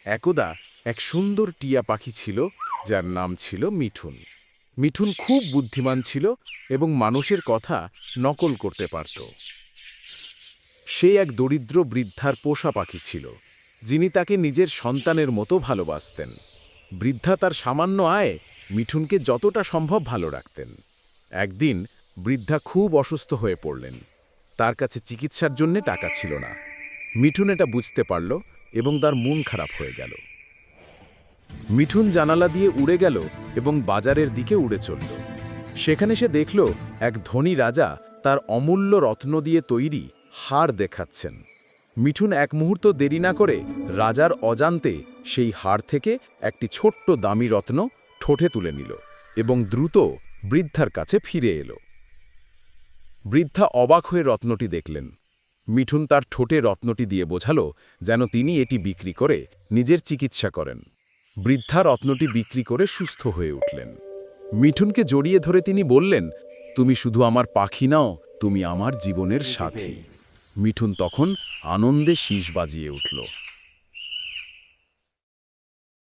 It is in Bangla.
একদা এক সুন্দর টিয়া পাখি ছিল, যার নাম ছিল মিঠুন। মিঠুন খুব বুদ্ধিমান ছিল এবং মানুষের কথা নকল করতে পারত। সে এক দরিদ্র বৃদ্ধার পোষা পাখি ছিল, যিনি তাকে নিজের সন্তানের মতো ভালোবাসতেন। বৃদ্ধা তার সামান্য আয়ে মিঠুনকে যতটা সম্ভব ভালো রাখতেন। একদিন বৃদ্ধা খুব অসুস্থ হয়ে পড়লেন। তার কাছে চিকিৎসার জন্য টাকা ছিল না। মিঠুন এটা বুঝতে পারল এবং তার মন খারাপ হয়ে গেল। মিঠুন জানালা দিয়ে উড়ে গেল এবং বাজারের দিকে উড়ে চলল। সেখানে সে দেখল এক ধনী রাজা তার অমূল্য রত্ন দিয়ে তৈরি হার দেখাচ্ছেন। মিঠুন এক মুহূর্ত দেরি না করে রাজার অজান্তে সেই হার থেকে একটি ছোট্ট দামি রত্ন ঠোঁটে তুলে নিল এবং দ্রুত বৃদ্ধার কাছে ফিরে এলো। বৃদ্ধা অবাক হয়ে রত্নটি দেখলেন। মিঠুন তার ঠোঁটে রত্নটি দিয়ে বোঝালো যেন তিনি এটি বিক্রি করে নিজের চিকিৎসা করেন। বৃদ্ধা রত্নটি বিক্রি করে সুস্থ হয়ে উঠলেন। মিঠুনকে জড়িয়ে ধরে তিনি বললেন, তুমি শুধু আমার পাখি নাও, তুমি আমার জীবনের সাথী। মিঠুন তখন আনন্দে শীষ বাজিয়ে উঠল।